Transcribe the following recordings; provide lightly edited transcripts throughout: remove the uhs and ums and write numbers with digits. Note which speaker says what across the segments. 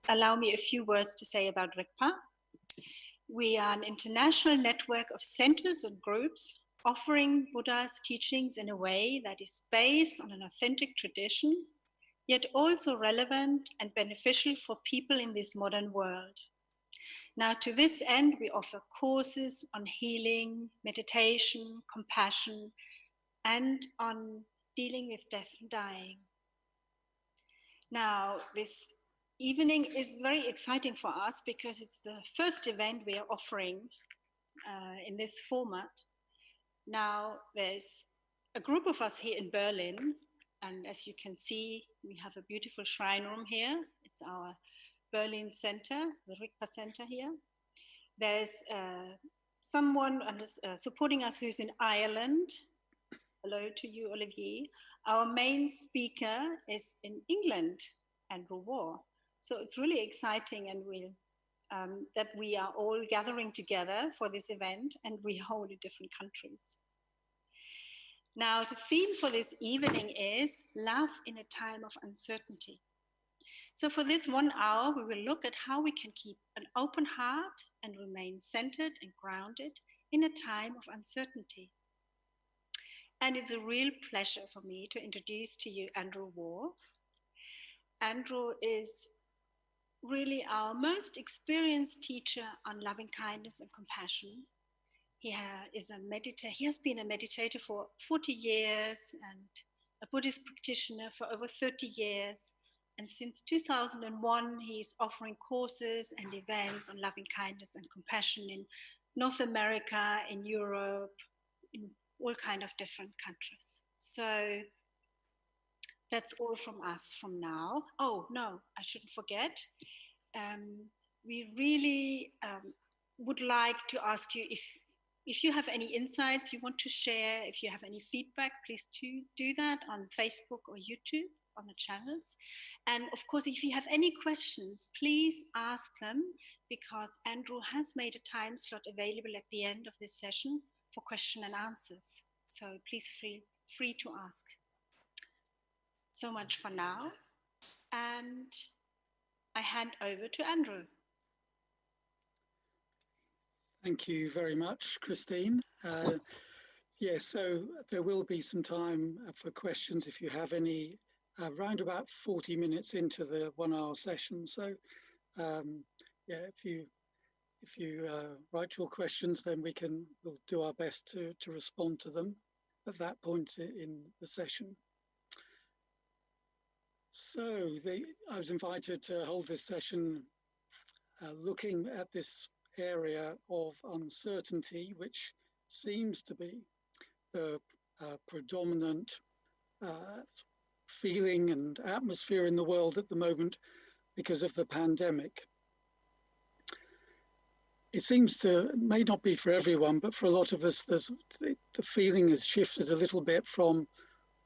Speaker 1: allow me a few words to say about Rigpa. We are an international network of centers and groups offering Buddha's teachings in a way that is based on an authentic tradition, yet also relevant and beneficial for people in this modern world. Now, to this end, we offer courses on healing, meditation, compassion, and on dealing with death and dying. Now, this evening is very exciting for us because it's the first event we are offering in this format. Now, there's a group of us here in Berlin, and as you can see, we have a beautiful shrine room here. It's our Berlin center, the Rigpa center here. There's someone supporting us who's in Ireland. Hello to you, Olivier. Our main speaker is in England, Andrew Warr. So it's really exciting, and that we are all gathering together for this event, and we are all in different countries. Now, the theme for this evening is love in a time of uncertainty. So for this 1 hour, we will look at how we can keep an open heart and remain centered and grounded in a time of uncertainty. And it's a real pleasure for me to introduce to you Andrew Warr. Andrew is really our most experienced teacher on loving kindness and compassion. He has been a meditator for 40 years and a Buddhist practitioner for over 30 years. And since 2001, he's offering courses and events on loving kindness and compassion in North America, in Europe, in all kinds of different countries. So that's all from us from now. Oh, no, I shouldn't forget. We really would like to ask you if you have any insights you want to share, if you have any feedback, please do that on Facebook or YouTube on the channels. And of course, if you have any questions, please ask them, because Andrew has made a time slot available at the end of this session for question and answers. So please feel free to ask. So much for now. And I hand over to Andrew.
Speaker 2: Thank you very much, Christine. So there will be some time for questions if you have any, around about 40 minutes into the 1 hour session. So if you write your questions, then we'll do our best to respond to them at that point in the session. So I was invited to hold this session looking at this area of uncertainty, which seems to be the predominant feeling and atmosphere in the world at the moment because of the pandemic. It seems to, may not be for everyone, but for a lot of us, the feeling has shifted a little bit from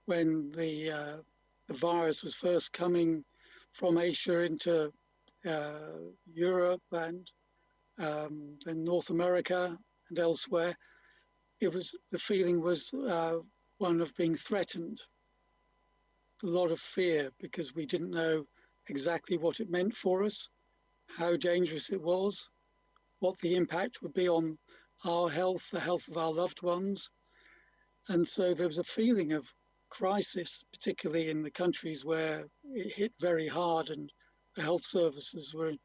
Speaker 2: when the virus was first coming from Asia into Europe and then North America and elsewhere. The feeling was one of being threatened. A lot of fear because we didn't know exactly what it meant for us, how dangerous it was, what the impact would be on our health, the health of our loved ones. And so there was a feeling of crisis, particularly in the countries where it hit very hard and the health services were in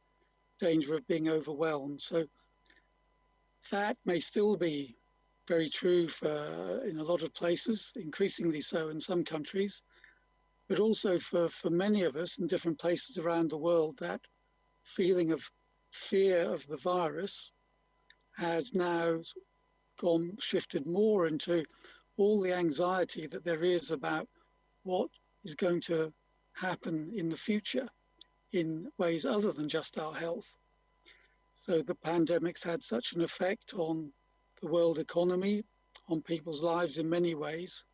Speaker 2: danger of being overwhelmed. So that may still be very true in a lot of places, increasingly so in some countries, but also for many of us in different places around the world, that feeling of fear of the virus has now shifted more into all the anxiety that there is about what is going to happen in the future in ways other than just our health. So the pandemic's had such an effect on the world economy, on people's lives in many ways.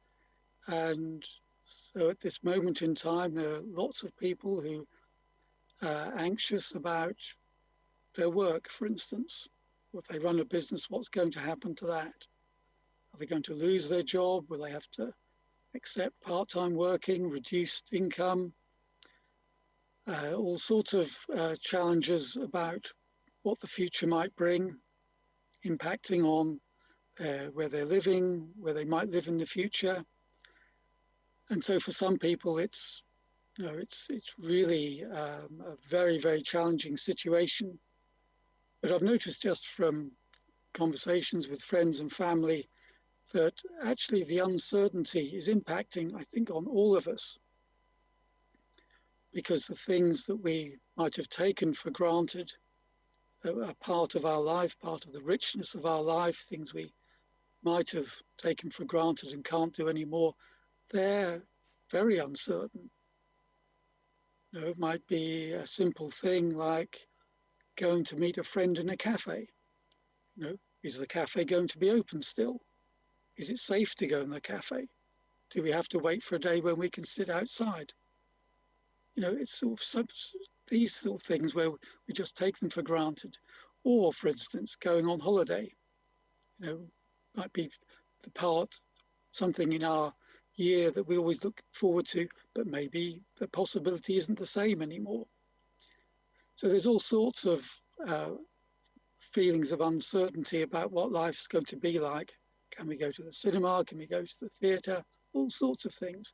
Speaker 2: And so at this moment in time, there are lots of people who are anxious about their work, for instance. If they run a business, what's going to happen to that? Are they going to lose their job? Will they have to accept part-time working, reduced income? all sorts of challenges about what the future might bring, impacting on where they're living, where they might live in the future. And so for some people, it's really a very, very challenging situation. But I've noticed just from conversations with friends and family that actually the uncertainty is impacting, I think, on all of us, because the things that we might have taken for granted are part of our life, part of the richness of our life, things we might have taken for granted and can't do anymore, they're very uncertain. It might be a simple thing like going to meet a friend in a cafe. Is the cafe going to be open still? Is it safe to go in the cafe? Do we have to wait for a day when we can sit outside? It's sort of these sort of things where we just take them for granted. Or, for instance, going on holiday, might be something in our year that we always look forward to, but maybe the possibility isn't the same anymore. So there's all sorts of feelings of uncertainty about what life's going to be like. Can we go to the cinema? Can we go to the theatre? All sorts of things,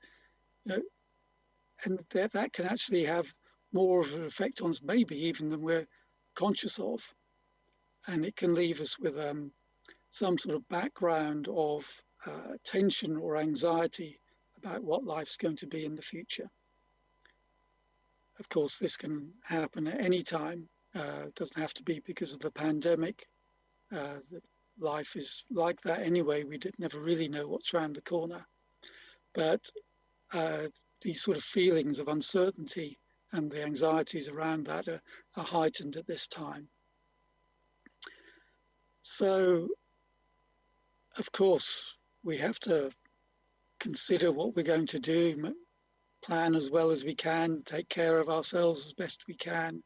Speaker 2: and that can actually have more of an effect on us, maybe even than we're conscious of. And it can leave us with some sort of background of tension or anxiety about what life's going to be in the future. Of course, this can happen at any time. It doesn't have to be because of the pandemic. Life is like that anyway. We never really know what's around the corner. But these sort of feelings of uncertainty and the anxieties around that are heightened at this time. So, of course, we have to consider what we're going to do, plan as well as we can, take care of ourselves as best we can.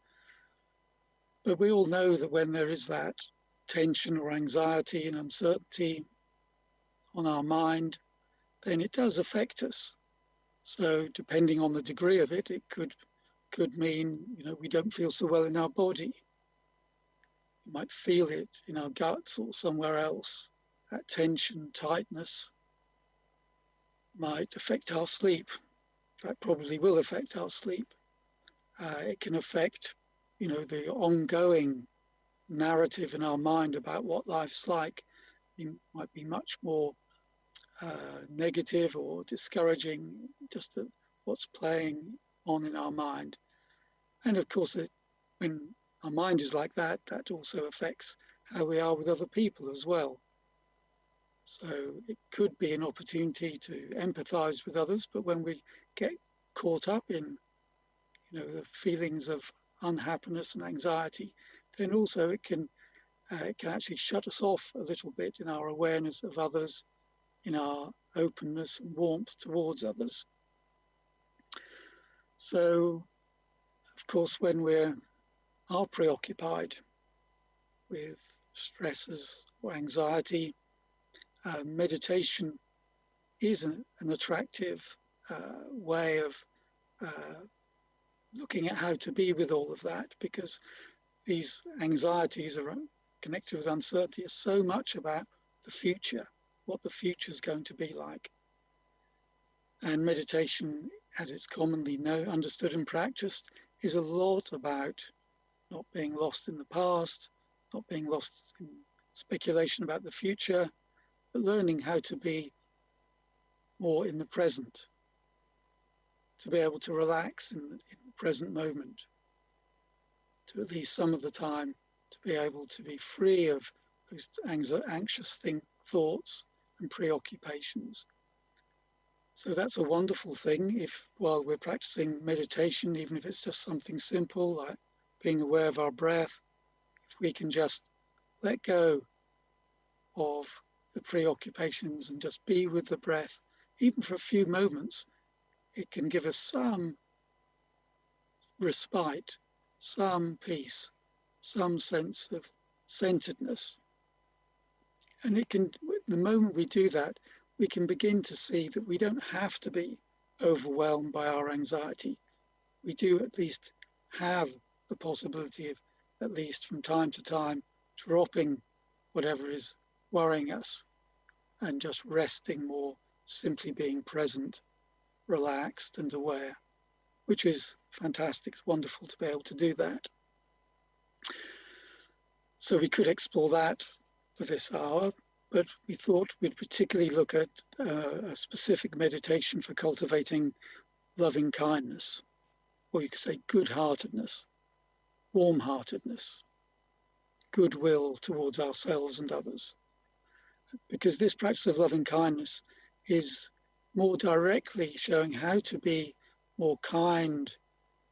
Speaker 2: But we all know that when there is that tension or anxiety and uncertainty on our mind, then it does affect us. So depending on the degree of it, it could mean, we don't feel so well in our body. We might feel it in our guts or somewhere else. That tension, tightness might affect our sleep. In fact, probably will affect our sleep. It can affect, the ongoing narrative in our mind about what life's like. It might be much more negative or discouraging, just what's playing on in our mind. And of course, when our mind is like that, that also affects how we are with other people as well. So it could be an opportunity to empathize with others, but when we get caught up in, the feelings of unhappiness and anxiety, then also it can actually shut us off a little bit in our awareness of others, in our openness and warmth towards others. So, of course, when we are preoccupied with stresses or anxiety, meditation is an attractive way of looking at how to be with all of that, because these anxieties are connected with uncertainty are so much about the future, what the future is going to be like. And meditation, as it's commonly understood and practiced, is a lot about not being lost in the past, not being lost in speculation about the future, but learning how to be more in the present, to be able to relax in the present moment, to at least some of the time, to be able to be free of those anxious thoughts and preoccupations. So that's a wonderful thing if, while we're practicing meditation, even if it's just something simple like being aware of our breath, if we can just let go of the preoccupations and just be with the breath, even for a few moments, it can give us some respite, some peace, some sense of centeredness. And it can, the moment we do that, we can begin to see that we don't have to be overwhelmed by our anxiety. we do at least have the possibility of, at least from time to time, dropping whatever is worrying us and just resting more, simply being present, relaxed and aware, which is fantastic. It's wonderful to be able to do that. So we could explore that for this hour, but we thought we'd particularly look at a specific meditation for cultivating loving kindness, or you could say good-heartedness, warm-heartedness, goodwill towards ourselves and others. Because this practice of loving kindness is more directly showing how to be more kind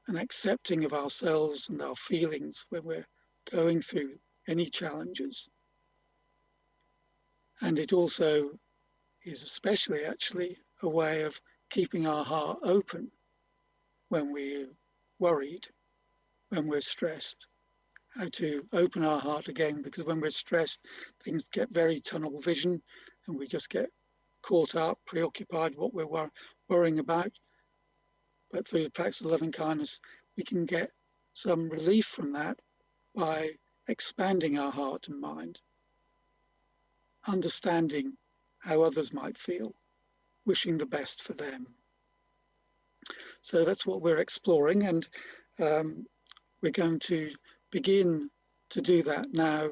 Speaker 2: and accepting of ourselves and our feelings when we're going through any challenges. And it also is especially actually a way of keeping our heart open when we're worried, when we're stressed, how to open our heart again, because when we're stressed, things get very tunnel vision and we just get caught up, preoccupied what we're worrying about. But through the practice of loving kindness, we can get some relief from that by expanding our heart and mind, understanding how others might feel, wishing the best for them. So that's what we're exploring, and we're going to begin to do that now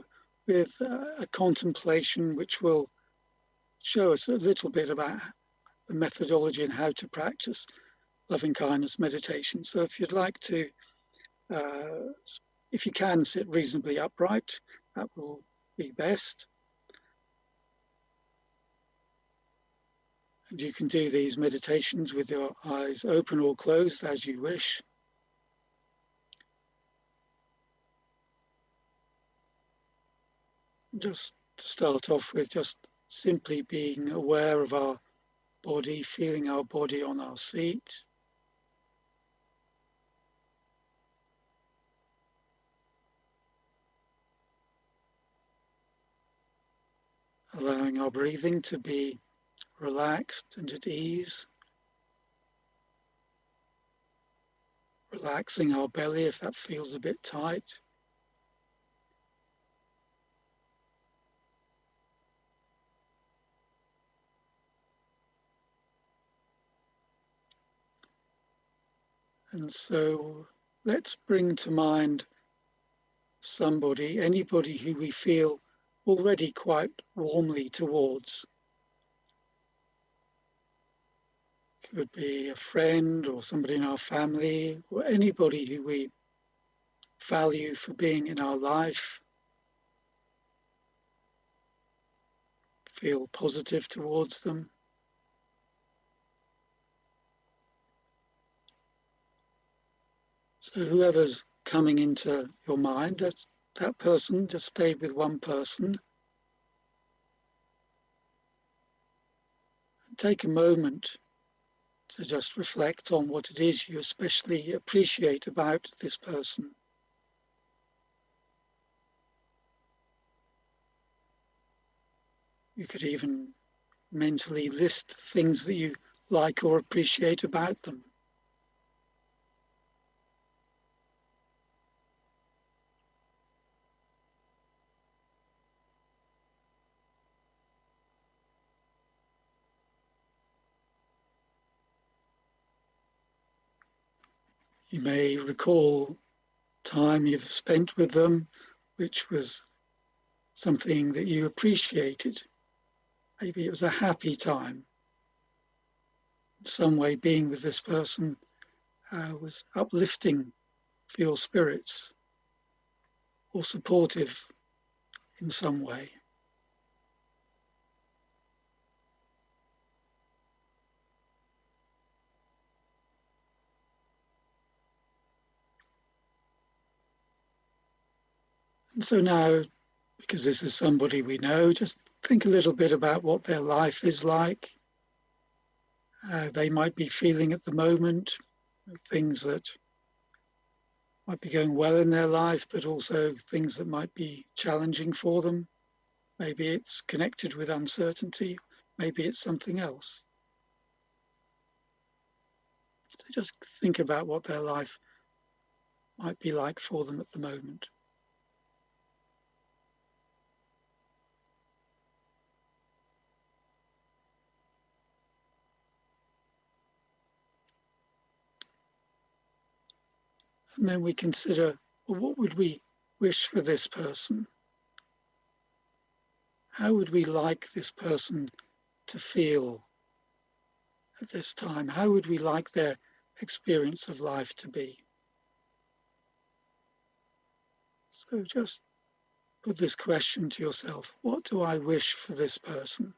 Speaker 2: with a contemplation which will show us a little bit about the methodology and how to practice loving kindness meditation. So if you'd like to, if you can sit reasonably upright, that will be best. And you can do these meditations with your eyes open or closed as you wish. Just to start off with, just simply being aware of our body, feeling our body on our seat. Allowing our breathing to be relaxed and at ease. Relaxing our belly if that feels a bit tight. And so let's bring to mind somebody, anybody who we feel already quite warmly towards. Could be a friend or somebody in our family or anybody who we value for being in our life, feel positive towards them. So whoever's coming into your mind, that person, just stay with one person. And take a moment to just reflect on what it is you especially appreciate about this person. You could even mentally list things that you like or appreciate about them. You may recall time you've spent with them, which was something that you appreciated. Maybe it was a happy time. In some way, being with this person was uplifting for your spirits or supportive in some way. And so now, because this is somebody we know, just think a little bit about what their life is like. They might be feeling at the moment, things that might be going well in their life, but also things that might be challenging for them. Maybe it's connected with uncertainty, maybe it's something else. So just think about what their life might be like for them at the moment. And then we consider, well, what would we wish for this person? How would we like this person to feel at this time? How would we like their experience of life to be? So just put this question to yourself: what do I wish for this person?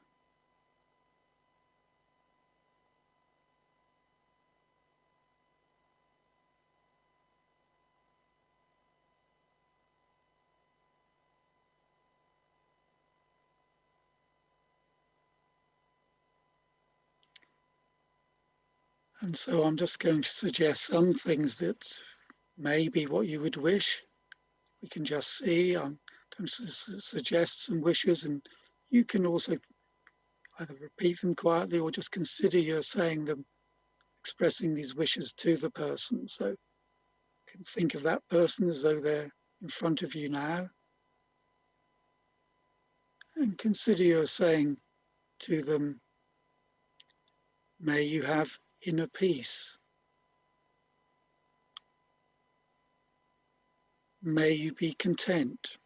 Speaker 2: And so I'm just going to suggest some things that may be what you would wish. We can just see. I'm going to suggest some wishes, and you can also either repeat them quietly or just consider you're saying them, expressing these wishes to the person. So you can think of that person as though they're in front of you now, and consider you're saying to them, may you have inner peace. May you be content.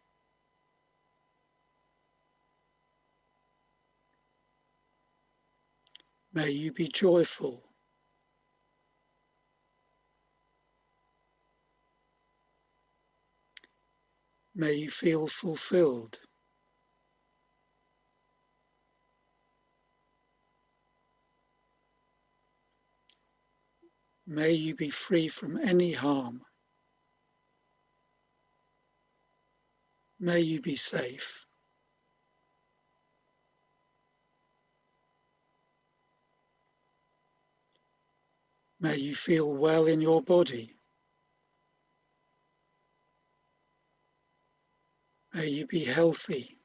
Speaker 2: May you be joyful. May you feel fulfilled. May you be free from any harm. May you be safe. May you feel well in your body. May you be healthy.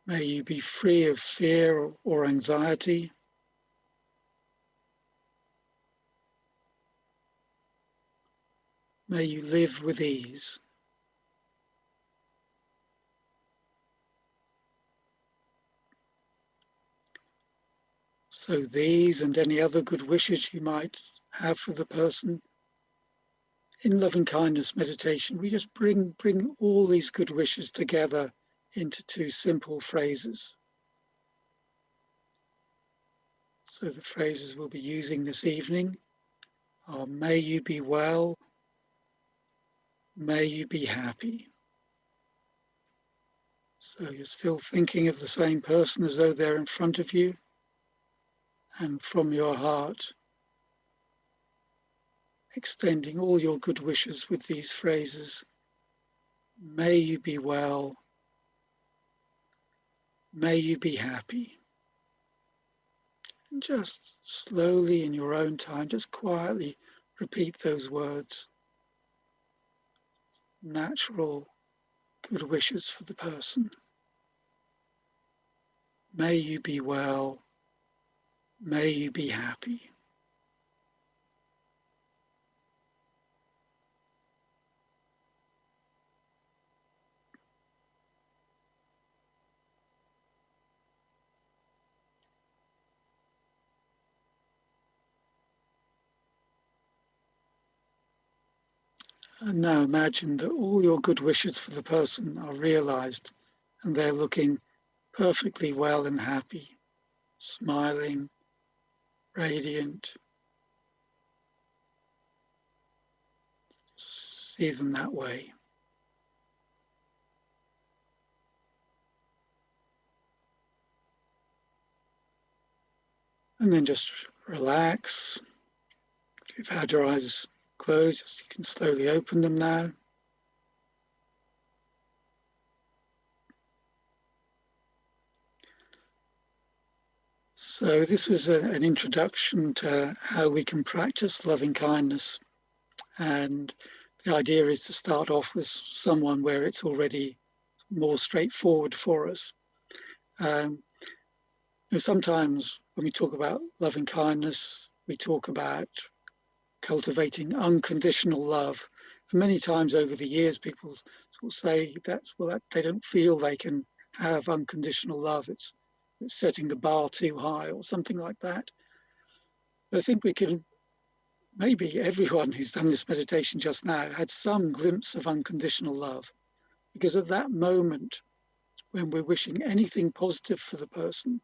Speaker 2: May you be free of fear or anxiety. May you live with ease. So these and any other good wishes you might have for the person, in loving kindness meditation, we just bring all these good wishes together into two simple phrases. So the phrases we'll be using this evening are: may you be well, may you be happy. So you're still thinking of the same person as though they're in front of you, and from your heart, extending all your good wishes with these phrases: may you be well, may you be happy. And just slowly in your own time, just quietly repeat those words. Natural good wishes for the person. May you be well, may you be happy. And now imagine that all your good wishes for the person are realized and they're looking perfectly well and happy, smiling, radiant. See them that way. And then just relax. If you've had your eyes closed, you can slowly open them now. So this was an introduction to how we can practice loving kindness. And the idea is to start off with someone where it's already more straightforward for us. Sometimes when we talk about loving kindness, we talk about cultivating unconditional love. And many times over the years, people sort of say that they don't feel they can have unconditional love. It's setting the bar too high or something like that. I think we can, maybe everyone who's done this meditation just now had some glimpse of unconditional love, because at that moment when we're wishing anything positive for the person,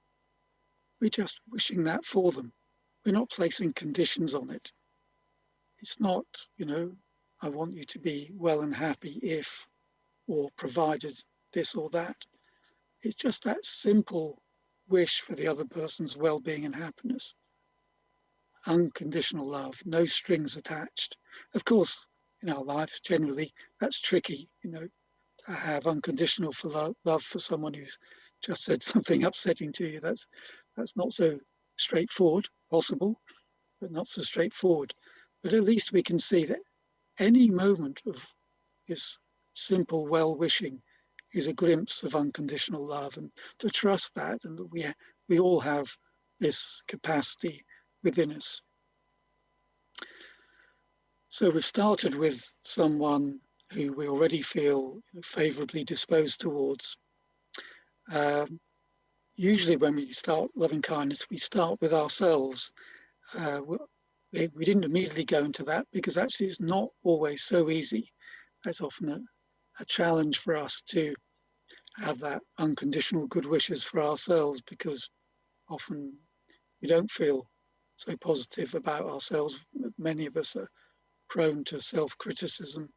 Speaker 2: we're just wishing that for them. We're not placing conditions on it. It's not, I want you to be well and happy if, or provided this or that. It's just that simple wish for the other person's well-being and happiness. Unconditional love, no strings attached. Of course, in our lives, generally, that's tricky, to have unconditional love for someone who's just said something upsetting to you. That's not so straightforward, possible, but not so straightforward. But at least we can see that any moment of this simple well-wishing is a glimpse of unconditional love, and to trust that, and that we all have this capacity within us. So we've started with someone who we already feel favorably disposed towards. Usually when we start loving kindness, we start with ourselves. We didn't immediately go into that because actually it's not always so easy. It's often a challenge for us to have that unconditional good wishes for ourselves, because often we don't feel so positive about ourselves. Many of us are prone to self-criticism.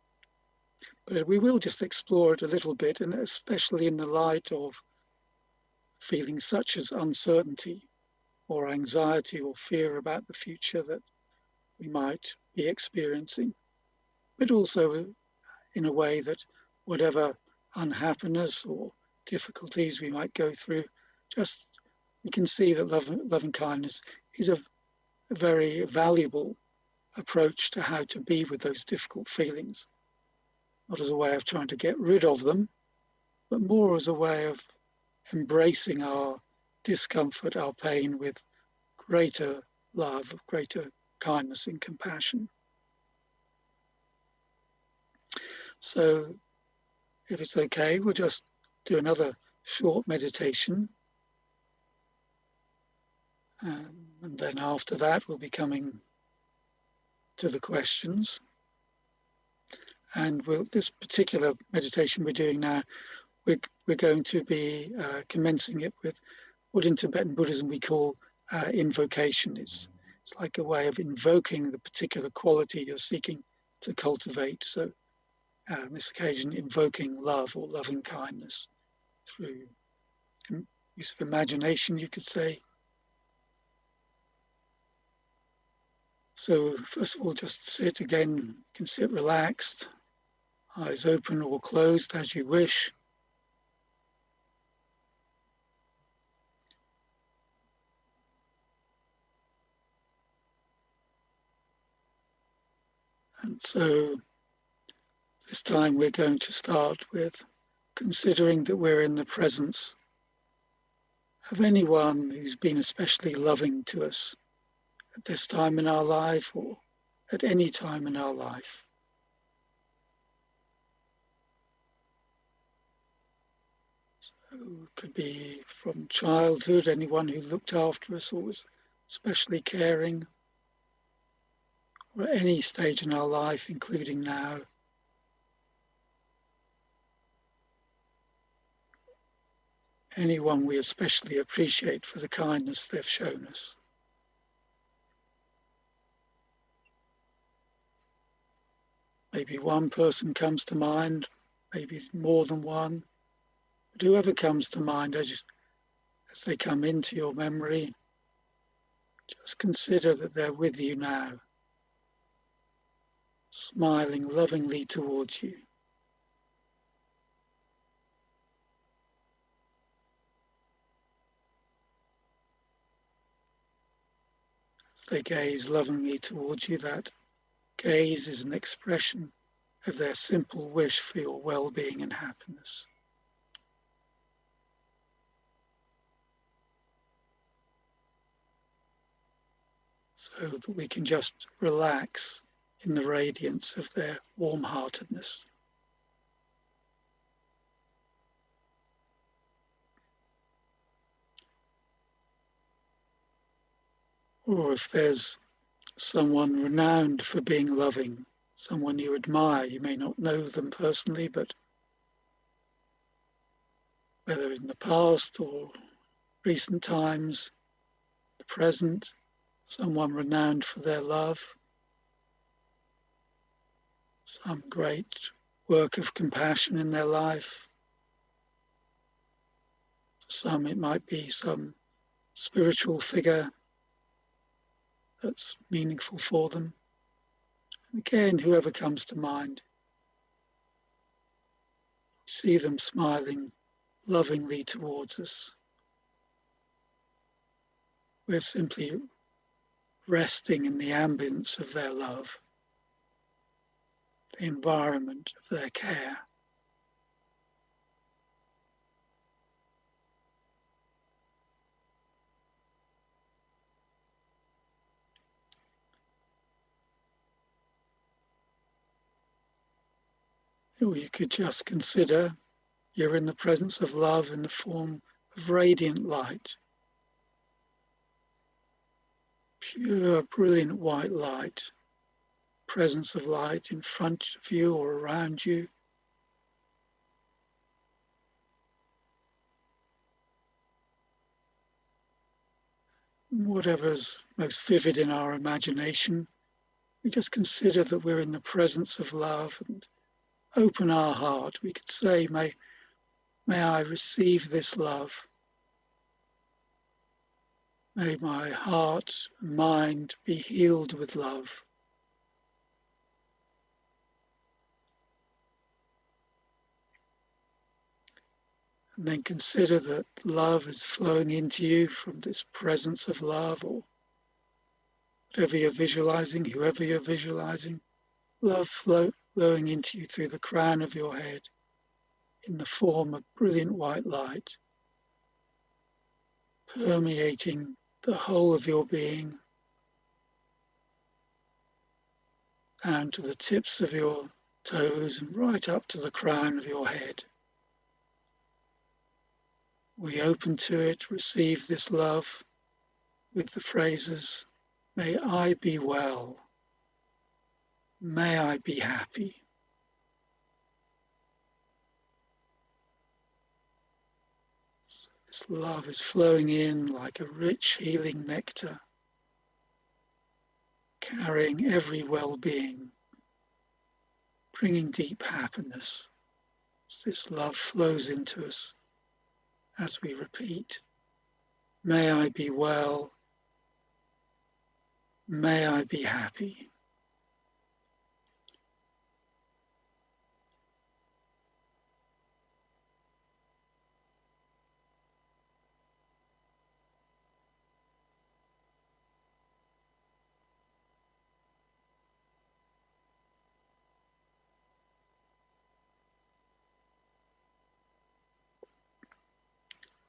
Speaker 2: But we will just explore it a little bit, and especially in the light of feelings such as uncertainty or anxiety or fear about the future that we might be experiencing, but also in a way that whatever unhappiness or difficulties we might go through, just we can see that loving kindness is a very valuable approach to how to be with those difficult feelings, not as a way of trying to get rid of them, but more as a way of embracing our discomfort, our pain, with greater love, greater kindness and compassion. So if it's okay, we'll just do another short meditation. And then after that, we'll be coming to the questions. And this particular meditation we're doing now, we're going to be commencing it with what in Tibetan Buddhism we call invocation. It's like a way of invoking the particular quality you're seeking to cultivate. So on this occasion, invoking love or loving kindness through use of imagination, you could say. So first of all, just sit again. You can sit relaxed, eyes open or closed as you wish. And so this time we're going to start with considering that we're in the presence of anyone who's been especially loving to us at this time in our life or at any time in our life. So it could be from childhood, anyone who looked after us or was especially caring, or at any stage in our life, including now. Anyone we especially appreciate for the kindness they've shown us. Maybe one person comes to mind, maybe more than one, but whoever comes to mind as they come into your memory, just consider that they're with you now, smiling lovingly towards you. As they gaze lovingly towards you, that gaze is an expression of their simple wish for your well-being and happiness. so that we can just relax in the radiance of their warm-heartedness. Or if there's someone renowned for being loving, someone you admire, you may not know them personally, but whether in the past or recent times, the present, someone renowned for their love, some great work of compassion in their life. For some, it might be some spiritual figure that's meaningful for them. And again, whoever comes to mind, see them smiling lovingly towards us. We're simply resting in the ambience of their love, the environment of their care. Or you could just consider you're in the presence of love in the form of radiant light, pure, brilliant white light, presence of light in front of you or around you. Whatever's most vivid in our imagination, we just consider that we're in the presence of love and open our heart. We could say, may I receive this love. May my heart and mind be healed with love. And then consider that love is flowing into you from this presence of love, or whatever you're visualizing, whoever you're visualizing, love flowing into you through the crown of your head in the form of brilliant white light, permeating the whole of your being down to the tips of your toes and right up to the crown of your head. We open to it, receive this love with the phrases, may I be well, may I be happy. So this love is flowing in like a rich healing nectar, carrying every well-being, bringing deep happiness. As this love flows into us as we repeat, may I be well, may I be happy.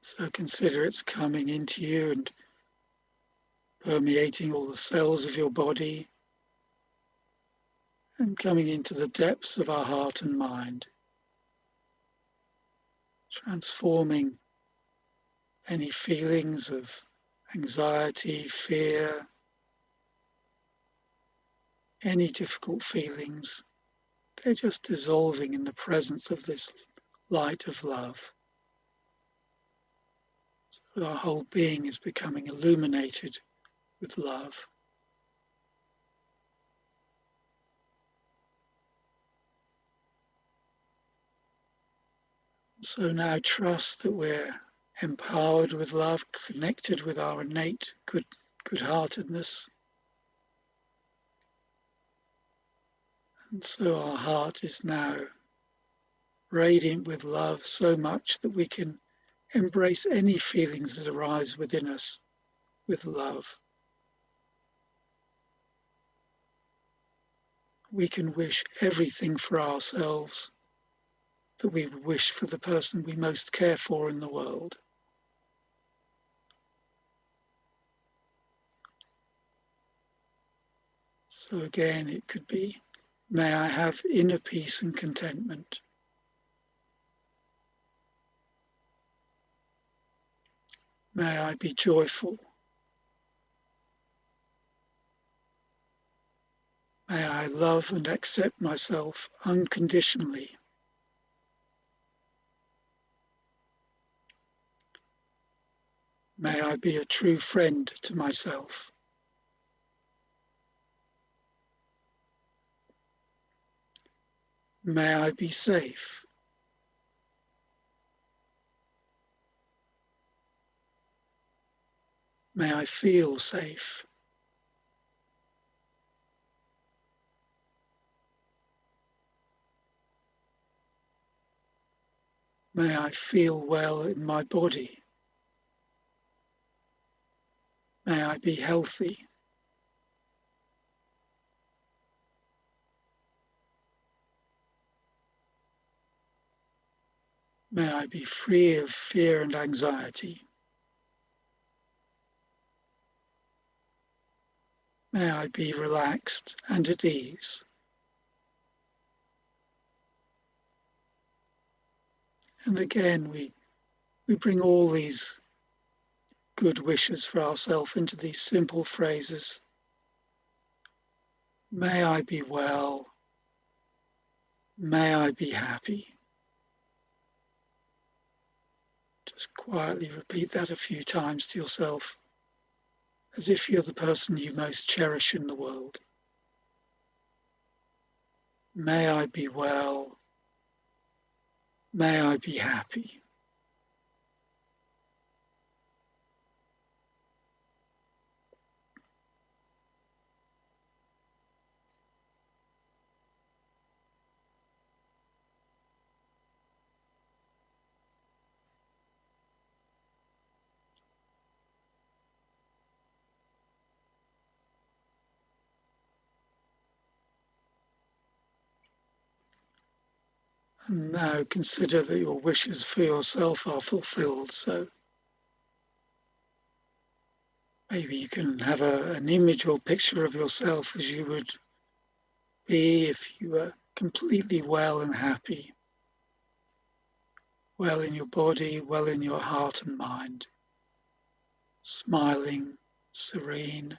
Speaker 2: So consider it's coming into you and permeating all the cells of your body and coming into the depths of our heart and mind, transforming any feelings of anxiety, fear, any difficult feelings. They're just dissolving in the presence of this light of love. So our whole being is becoming illuminated with love. So now trust that we're empowered with love, connected with our innate good-heartedness. And so our heart is now radiant with love so much that we can embrace any feelings that arise within us with love. We can wish everything for ourselves that we wish for the person we most care for in the world. So again, it could be, may I have inner peace and contentment. May I be joyful. May I love and accept myself unconditionally. May I be a true friend to myself. May I be safe. May I feel safe. May I feel well in my body. May I be healthy. May I be free of fear and anxiety. May I be relaxed and at ease. And again, we bring all these good wishes for ourselves into these simple phrases. May I be well. May I be happy. Just quietly repeat that a few times to yourself, as if you're the person you most cherish in the world. May I be well. May I be happy. And now consider that your wishes for yourself are fulfilled. So maybe you can have an image or picture of yourself as you would be if you were completely well and happy, well in your body, well in your heart and mind, smiling, serene.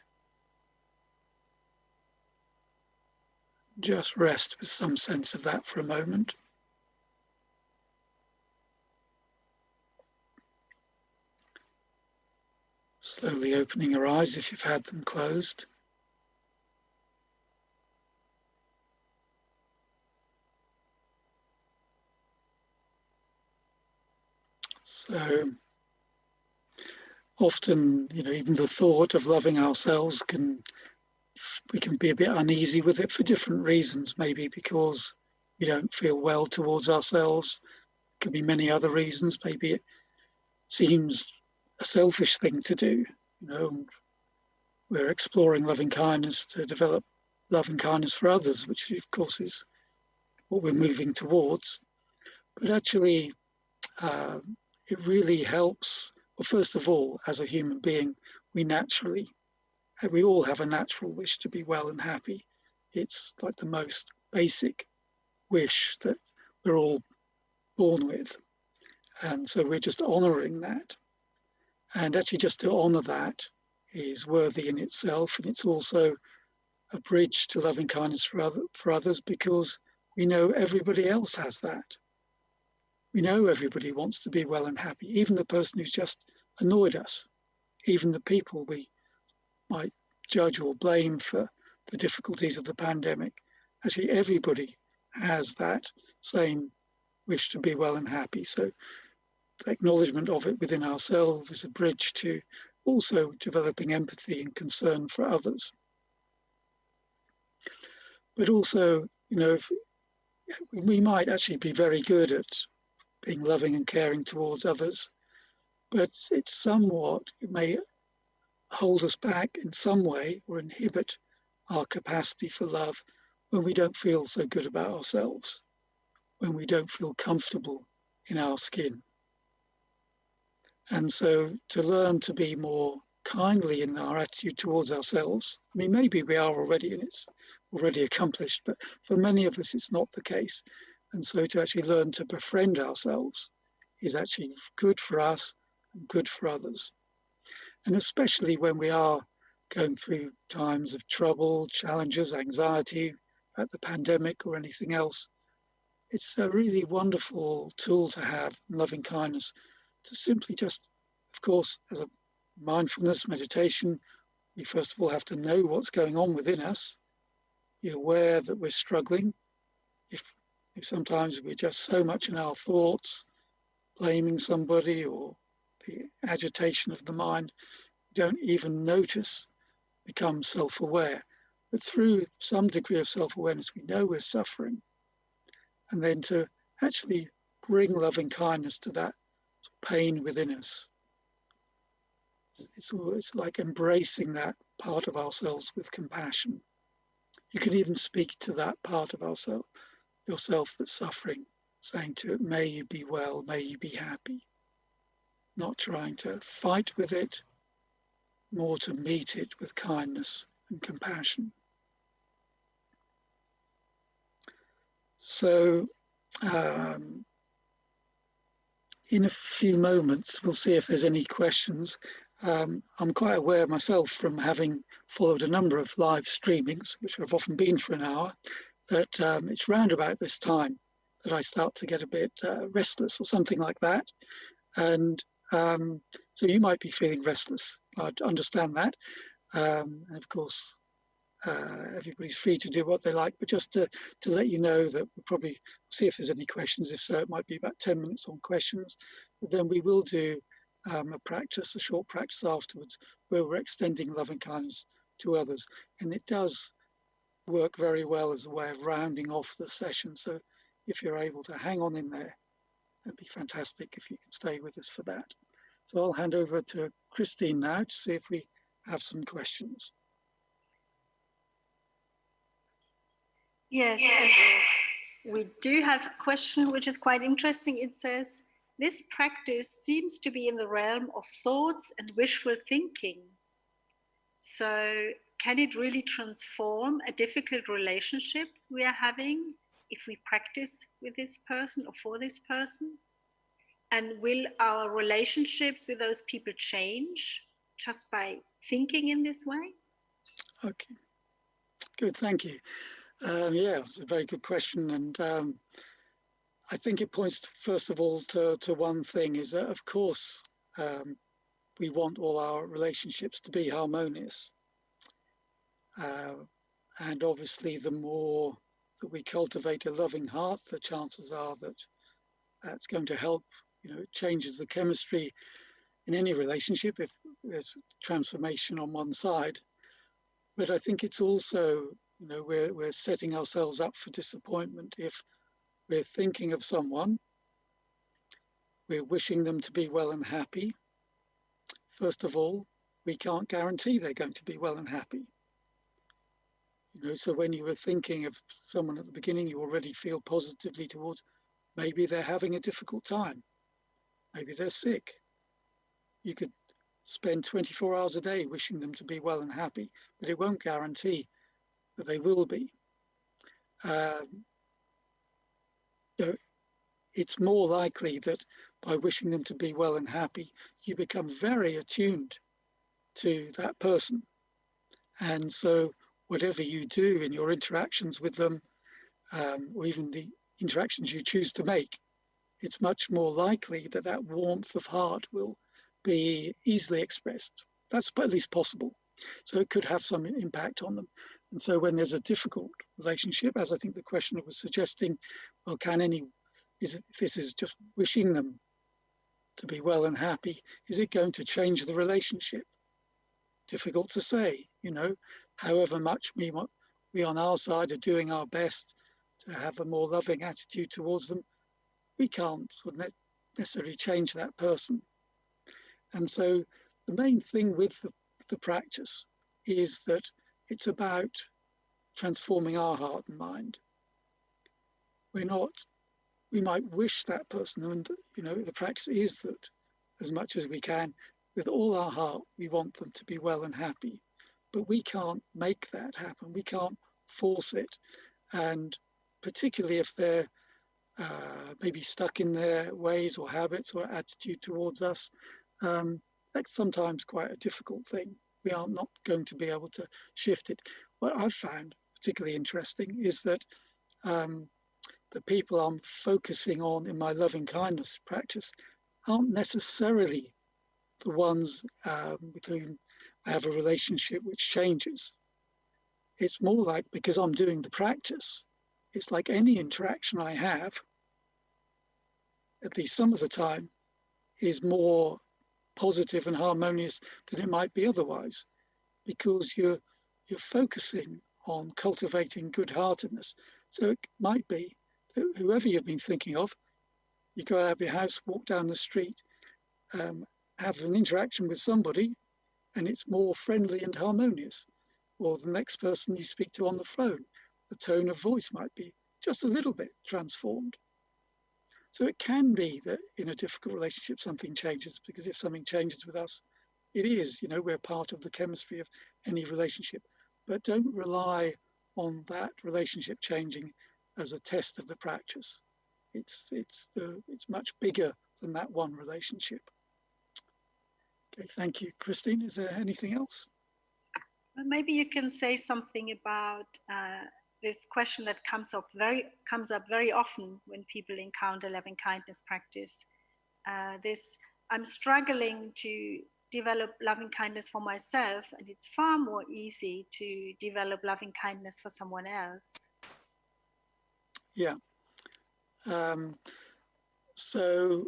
Speaker 2: Just rest with some sense of that for a moment. Slowly opening your eyes if you've had them closed. So often, even the thought of loving ourselves we can be a bit uneasy with it for different reasons. Maybe because we don't feel well towards ourselves. Could be many other reasons. Maybe it seems a selfish thing to do. We're exploring loving kindness to develop loving kindness for others, which of course is what we're moving towards. But actually, it really helps. Well, first of all, as a human being, we all have a natural wish to be well and happy. It's like the most basic wish that we're all born with. And so we're just honoring that. And actually just to honor that is worthy in itself. And it's also a bridge to loving kindness for others, because we know everybody else has that. We know everybody wants to be well and happy, even the person who's just annoyed us, even the people we might judge or blame for the difficulties of the pandemic. Actually, everybody has that same wish to be well and happy. So the acknowledgement of it within ourselves is a bridge to also developing empathy and concern for others. But also, we might actually be very good at being loving and caring towards others, but it may hold us back in some way or inhibit our capacity for love when we don't feel so good about ourselves, when we don't feel comfortable in our skin. And so to learn to be more kindly in our attitude towards ourselves. I mean, maybe we are already and it's already accomplished, but for many of us, it's not the case. And so to actually learn to befriend ourselves is actually good for us and good for others. And especially when we are going through times of trouble, challenges, anxiety, at the pandemic or anything else, it's a really wonderful tool to have, loving kindness, to simply just, of course, as a mindfulness meditation, we first of all have to know what's going on within us, be aware that we're struggling. If sometimes we're just so much in our thoughts, blaming somebody or the agitation of the mind, we don't even notice, become self-aware. But through some degree of self-awareness, we know we're suffering. And then to actually bring loving kindness to that pain within us. It's like embracing that part of ourselves with compassion. You can even speak to that part of yourself that's suffering, saying to it, may you be well, may you be happy. Not trying to fight with it, more to meet it with kindness and compassion. So in a few moments, we'll see if there's any questions. I'm quite aware myself from having followed a number of live streamings, which have often been for an hour, that it's round about this time that I start to get a bit restless or something like that. And so you might be feeling restless. I understand that. And of course, everybody's free to do what they like, but just to let you know that we'll probably see if there's any questions. If so, it might be about 10 minutes on questions, but then we will do a short practice afterwards, where we're extending loving kindness to others. And it does work very well as a way of rounding off the session. So if you're able to hang on in there, it'd be fantastic if you can stay with us for that. So I'll hand over to Christine now to see if we have some questions.
Speaker 1: Yes, we do have a question which is quite interesting. It says, this practice seems to be in the realm of thoughts and wishful thinking. So can it really transform a difficult relationship we are having if we practice with this person or for this person? And will our relationships with those people change just by thinking in this way?
Speaker 2: Okay, good, thank you. Yeah, it's a very good question. And I think it points, first of all, to one thing, is that, of course, we want all our relationships to be harmonious. And obviously, the more that we cultivate a loving heart, the chances are that that's going to help. It changes the chemistry in any relationship if there's transformation on one side. But I think it's also, we're setting ourselves up for disappointment if we're thinking of someone, we're wishing them to be well and happy. First of all, we can't guarantee they're going to be well and happy. So when you were thinking of someone at the beginning, you already feel positively towards, maybe they're having a difficult time. Maybe they're sick. You could spend 24 hours a day wishing them to be well and happy, but it won't guarantee that they will be. It's more likely that by wishing them to be well and happy, you become very attuned to that person. And so whatever you do in your interactions with them, or even the interactions you choose to make, it's much more likely that that warmth of heart will be easily expressed. That's at least possible. So it could have some impact on them. And so when there's a difficult relationship, as I think the questioner was suggesting, well, if this is just wishing them to be well and happy, is it going to change the relationship? Difficult to say, however much we on our side are doing our best to have a more loving attitude towards them, we can't necessarily change that person. And so the main thing with the practice is that it's about transforming our heart and mind. We might wish that person, and the practice is that as much as we can, with all our heart, we want them to be well and happy, but we can't make that happen. We can't force it. And particularly if they're maybe stuck in their ways or habits or attitude towards us, that's sometimes quite a difficult thing. We are not going to be able to shift it. What I've found particularly interesting is that the people I'm focusing on in my loving kindness practice aren't necessarily the ones with whom I have a relationship which changes. It's more like, because I'm doing the practice, it's like any interaction I have, at least some of the time, is more positive and harmonious than it might be otherwise, because you're focusing on cultivating good-heartedness. So it might be that whoever you've been thinking of, you go out of your house, walk down the street, have an interaction with somebody, and it's more friendly and harmonious. Or the next person you speak to on the phone, the tone of voice might be just a little bit transformed. So it can be that in a difficult relationship, something changes, because if something changes with us, it is, we're part of the chemistry of any relationship. But don't rely on that relationship changing as a test of the practice. It's much bigger than that one relationship. Okay, thank you. Christine, is there anything else?
Speaker 1: Maybe you can say something about this question that comes up very often when people encounter loving kindness practice. I'm struggling to develop loving kindness for myself, and it's far more easy to develop loving kindness for someone else.
Speaker 2: Yeah. So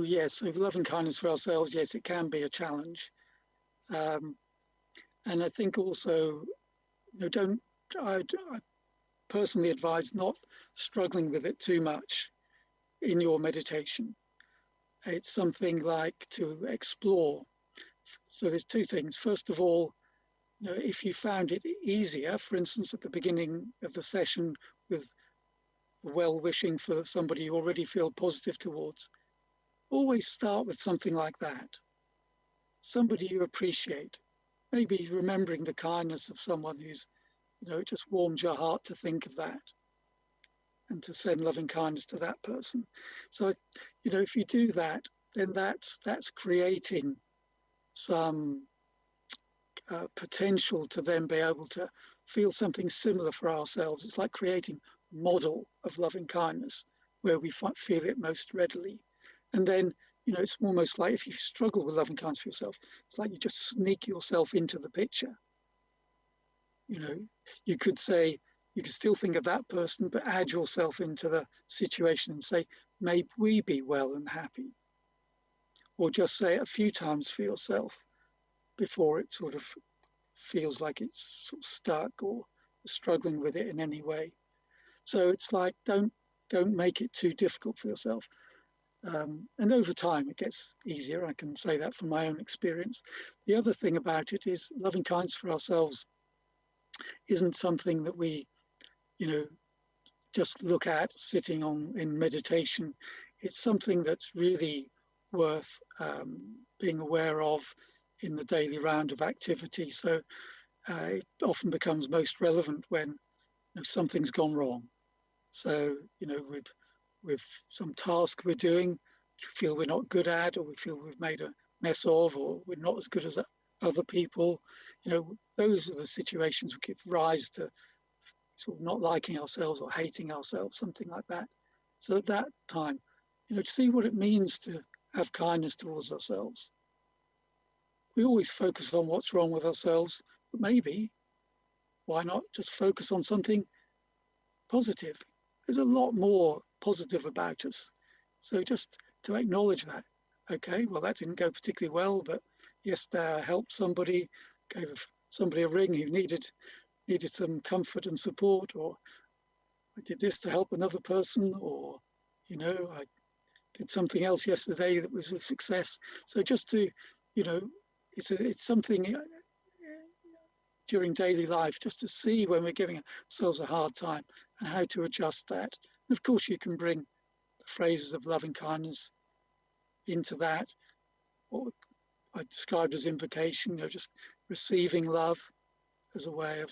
Speaker 2: yes, so loving kindness for ourselves, yes, it can be a challenge. And I think also, I personally advise not struggling with it too much in your meditation. It's something like to explore. So there's two things. First of all, if you found it easier, for instance, at the beginning of the session with well-wishing for somebody you already feel positive towards, always start with something like that. Somebody you appreciate, maybe remembering the kindness of someone who's, it just warms your heart to think of that and to send loving kindness to that person. So, if you do that, then that's creating some potential to then be able to feel something similar for ourselves. It's like creating a model of loving kindness where we feel it most readily. And then, it's almost like if you struggle with loving kindness for yourself, it's like you just sneak yourself into the picture. You could say, you could still think of that person, but add yourself into the situation and say, may we be well and happy. Or just say it a few times for yourself before it sort of feels like it's sort of stuck or struggling with it in any way. So it's like, don't make it too difficult for yourself. And over time, it gets easier. I can say that from my own experience. The other thing about it is loving kindness for ourselves isn't something that we, just look at sitting in meditation. It's something that's really worth being aware of in the daily round of activity. So it often becomes most relevant when something's gone wrong. So, with some task we're doing, we feel we're not good at, or we feel we've made a mess of, or we're not as good as other people. Those are the situations we give rise to sort of not liking ourselves or hating ourselves, something like that. So at that time, to see what it means to have kindness towards ourselves. We always focus on what's wrong with ourselves, but maybe why not just focus on something positive? There's a lot more positive about us. So just to acknowledge that, okay, well, that didn't go particularly well, but yes, I helped somebody, gave somebody a ring who needed some comfort and support, or I did this to help another person, or, I did something else yesterday that was a success. So just to, it's something during daily life, just to see when we're giving ourselves a hard time and how to adjust that. And of course, you can bring the phrases of loving kindness into that, or I described as invocation, just receiving love as a way of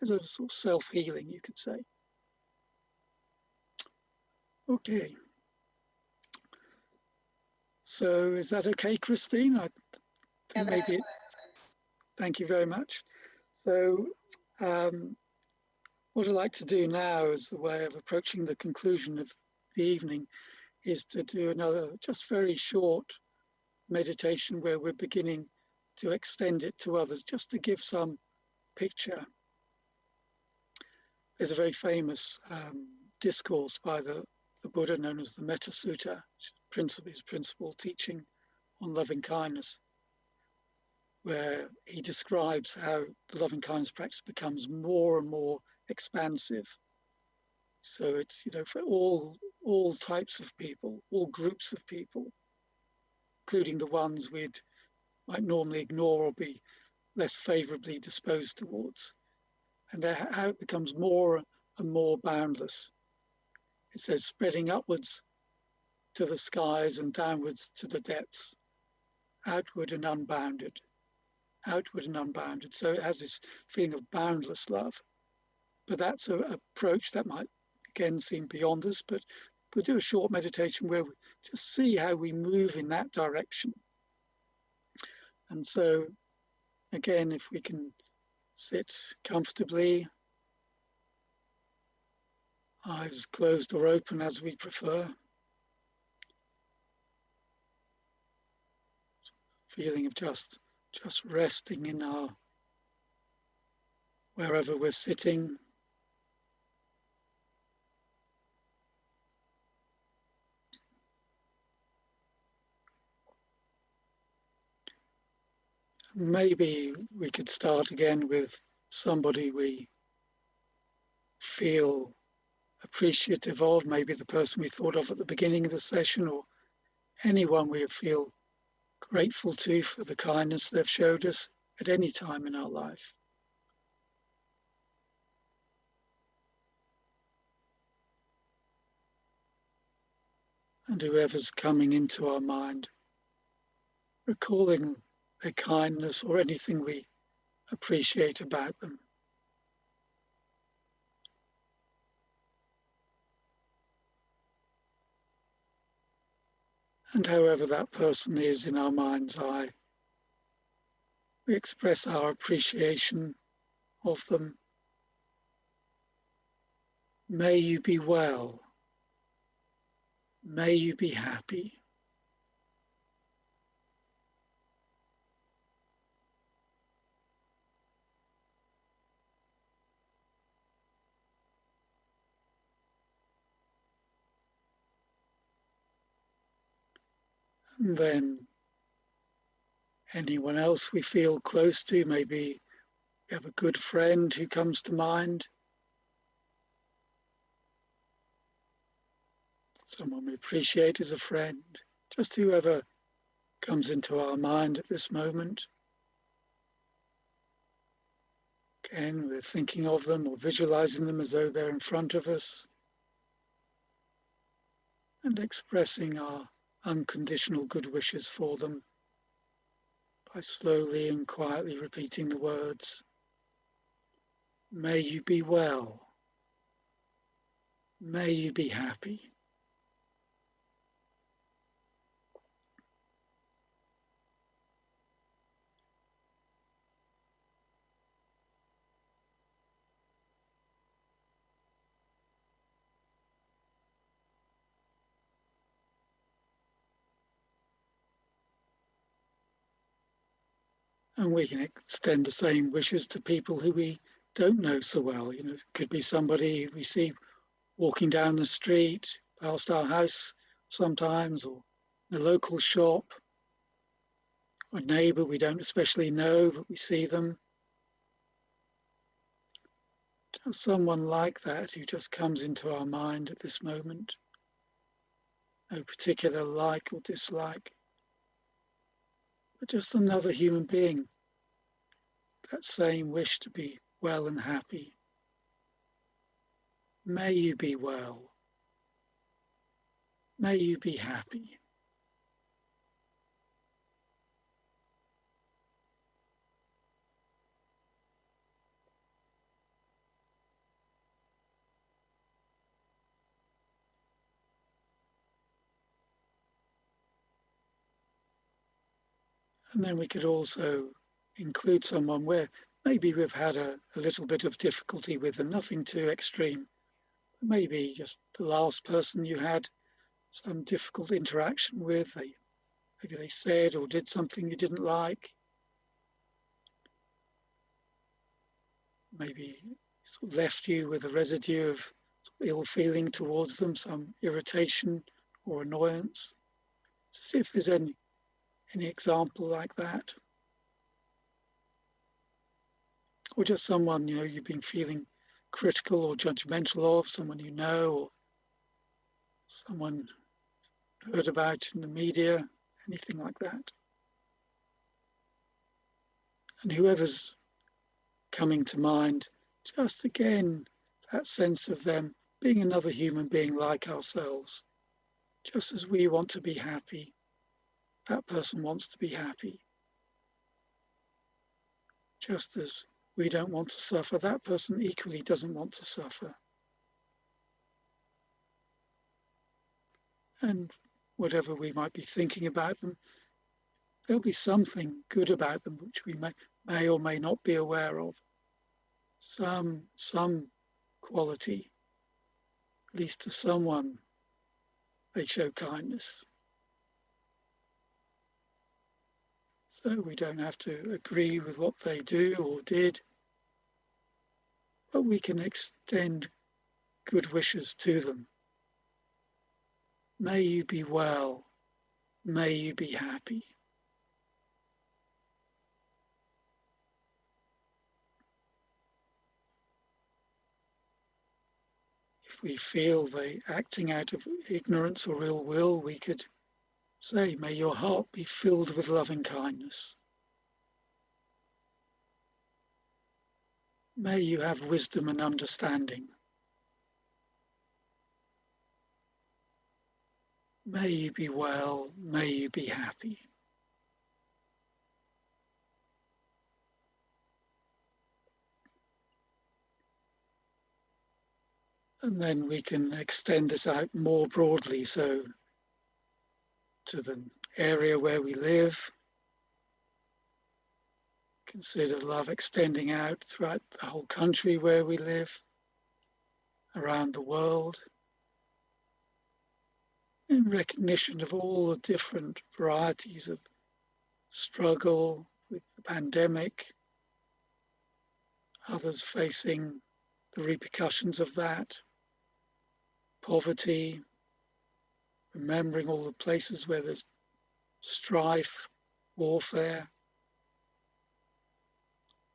Speaker 2: as a sort of self-healing, you could say. Okay. So is that okay, Christine? I think maybe. Thank you very much. So what I'd like to do now as a way of approaching the conclusion of the evening is to do another just very short meditation where we're beginning to extend it to others, just to give some picture. There's a very famous discourse by the Buddha known as the Metta Sutta, his principal teaching on loving kindness, where he describes how the loving kindness practice becomes more and more expansive. So it's, for all types of people, all groups of people, including the ones we'd might normally ignore or be less favorably disposed towards. And how it becomes more and more boundless. It says spreading upwards to the skies and downwards to the depths, outward and unbounded, outward and unbounded. So it has this feeling of boundless love. But that's an approach that might, again, seem beyond us, but we'll do a short meditation where we just see how we move in that direction. And so, again, if we can sit comfortably, eyes closed or open as we prefer. Feeling of just resting in our, wherever we're sitting. Maybe we could start again with somebody we feel appreciative of, maybe the person we thought of at the beginning of the session, or anyone we feel grateful to for the kindness they've showed us at any time in our life. And whoever's coming into our mind, recalling their kindness or anything we appreciate about them. And however that person is in our mind's eye, we express our appreciation of them. May you be well. May you be happy. And then anyone else we feel close to, maybe we have a good friend who comes to mind, someone we appreciate as a friend, just whoever comes into our mind at this moment. Again, we're thinking of them or visualizing them as though they're in front of us and expressing our unconditional good wishes for them by slowly and quietly repeating the words, may you be well, may you be happy. And we can extend the same wishes to people who we don't know so well. It could be somebody we see walking down the street, past our house sometimes, or in a local shop, or a neighbour we don't especially know, but we see them. Just someone like that who just comes into our mind at this moment. No particular like or dislike, but just another human being. That same wish to be well and happy. May you be well. May you be happy. And then we could also include someone where maybe we've had a little bit of difficulty with them, nothing too extreme. But maybe just the last person you had some difficult interaction with, maybe they said or did something you didn't like. Maybe sort of left you with a residue of ill feeling towards them, some irritation or annoyance. To see if there's any example like that. Or just someone, you've been feeling critical or judgmental of, someone you know, or someone heard about in the media, anything like that. And whoever's coming to mind, just again, that sense of them being another human being like ourselves. Just as we want to be happy, that person wants to be happy. Just as we don't want to suffer, that person equally doesn't want to suffer. And whatever we might be thinking about them, there'll be something good about them which we may or may not be aware of. Some quality, at least to someone, they show kindness. So we don't have to agree with what they do or did, but we can extend good wishes to them. May you be well. May you be happy. If we feel they acting out of ignorance or ill will, we could say, may your heart be filled with loving kindness. May you have wisdom and understanding. May you be well. May you be happy. And then we can extend this out more broadly, so to the area where we live. Consider love extending out throughout the whole country where we live, around the world, in recognition of all the different varieties of struggle with the pandemic, others facing the repercussions of that, poverty, remembering all the places where there's strife, warfare,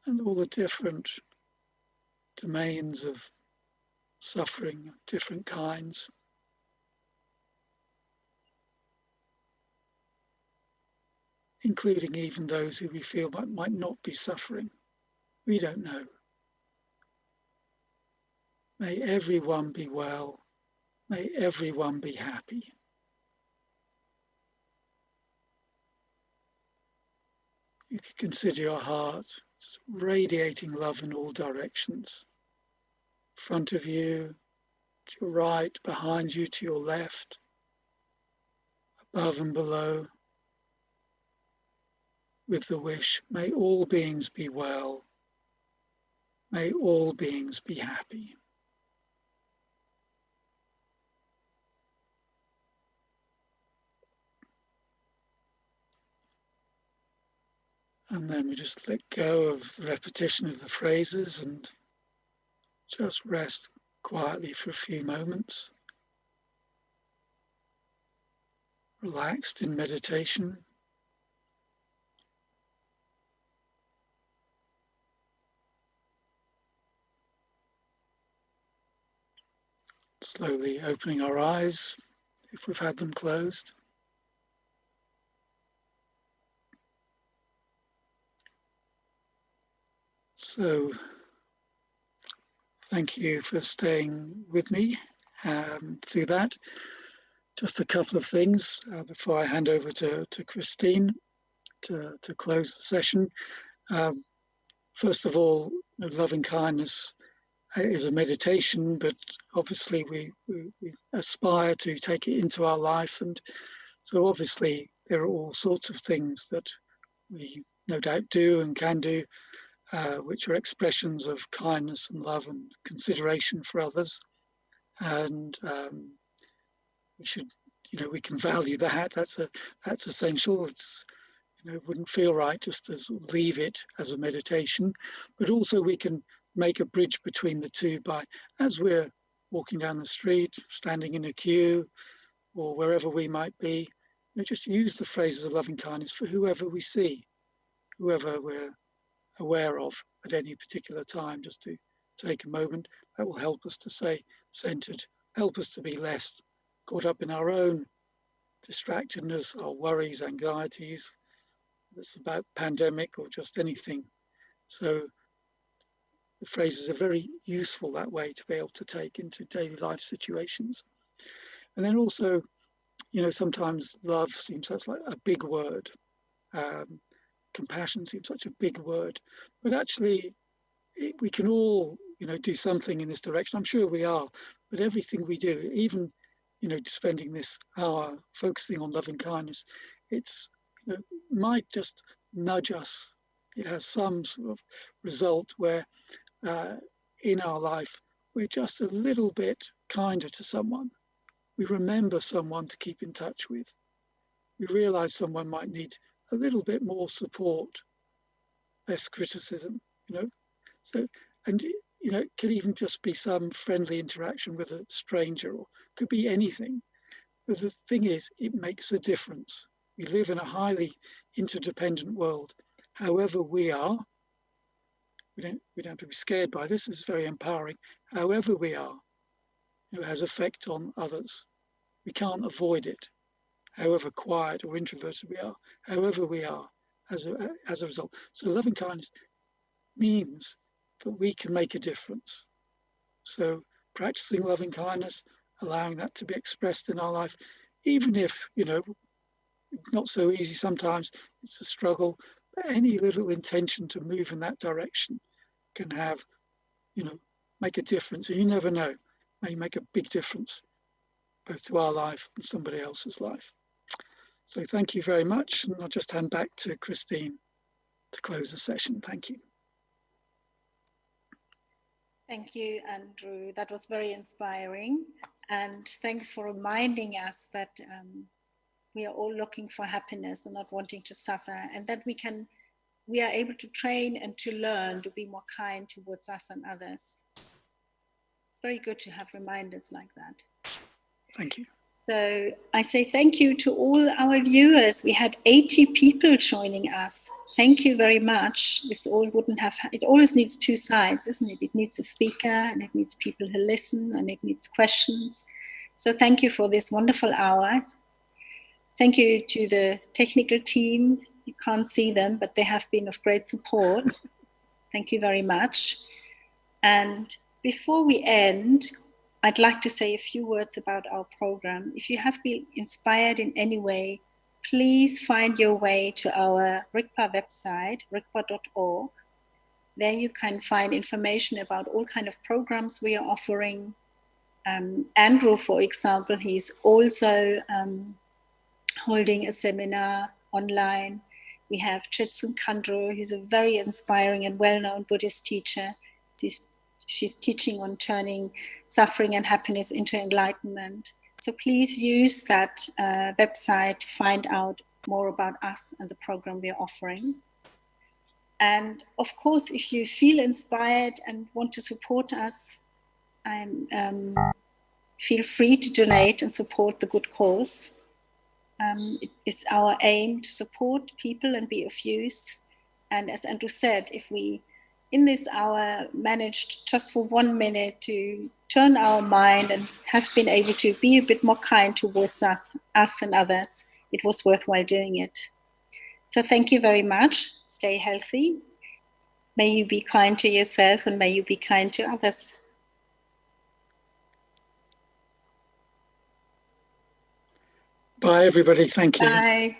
Speaker 2: and all the different domains of suffering of different kinds. Including even those who we feel might not be suffering. We don't know. May everyone be well. May everyone be happy. You can consider your heart radiating love in all directions. In front of you, to your right, behind you, to your left, above and below, with the wish, may all beings be well. May all beings be happy. And then we just let go of the repetition of the phrases and just rest quietly for a few moments, relaxed in meditation. Slowly opening our eyes if we've had them closed. So, thank you for staying with me through that. Just a couple of things before I hand over to Christine to close the session. First of all, loving kindness is a meditation, but obviously we aspire to take it into our life. And so obviously there are all sorts of things that we no doubt do and can do, which are expressions of kindness and love and consideration for others. And we should, we can value that. That's essential. It's, it wouldn't feel right just to sort of leave it as a meditation, but also we can make a bridge between the two by, as we're walking down the street, standing in a queue, or wherever we might be, just use the phrases of loving kindness for whoever we see, whoever we're aware of at any particular time, just to take a moment. That will help us to stay centered, help us to be less caught up in our own distractedness, our worries, anxieties. It's about pandemic or just anything. So the phrases are very useful that way to be able to take into daily life situations. And then also, sometimes love seems such like a big word. Compassion seems such a big word, but actually we can all, do something in this direction. I'm sure we are, but everything we do, even, spending this hour focusing on loving kindness, it's, might just nudge us. It has some sort of result where in our life, we're just a little bit kinder to someone. We remember someone to keep in touch with. We realize someone might need a little bit more support, less criticism, So, and, it could even just be some friendly interaction with a stranger, or could be anything. But the thing is, it makes a difference. We live in a highly interdependent world. However we are, we don't have to be scared by this. It's very empowering. However we are, it has effect on others. We can't avoid it. However quiet or introverted we are, however we are, as a result. So loving kindness means that we can make a difference. So practicing loving kindness, allowing that to be expressed in our life, even if, not so easy sometimes, it's a struggle, but any little intention to move in that direction can have, make a difference. And you never know, may make a big difference both to our life and somebody else's life. So thank you very much. And I'll just hand back to Christine to close the session. Thank you.
Speaker 1: Thank you, Andrew. That was very inspiring. And thanks for reminding us that we are all looking for happiness and not wanting to suffer, and that we are able to train and to learn to be more kind towards us and others. It's very good to have reminders like that.
Speaker 2: Thank you.
Speaker 1: So I say thank you to all our viewers. We had 80 people joining us. Thank you very much. This all wouldn't have, it always needs two sides, isn't it? It needs a speaker, and it needs people who listen, and it needs questions. So thank you for this wonderful hour. Thank you to the technical team. You can't see them, but they have been of great support. Thank you very much. And before we end, I'd like to say a few words about our program. If you have been inspired in any way, please find your way to our Rigpa website, rigpa.org. There you can find information about all kinds of programs we are offering. Andrew, for example, he's also holding a seminar online. We have Chetsun Kandro, who's a very inspiring and well-known Buddhist teacher. She's teaching on turning suffering and happiness into enlightenment. So please use that website to find out more about us and the program we're offering. And of course, if you feel inspired and want to support us, feel free to donate and support the good cause. It is our aim to support people and be of use. And as Andrew said, if we in this hour managed just for 1 minute to turn our mind and have been able to be a bit more kind towards us and others, it was worthwhile doing it. So thank you very much. Stay healthy. May you be kind to yourself, and may you be kind to others.
Speaker 2: Bye, everybody. Thank you.
Speaker 1: Bye.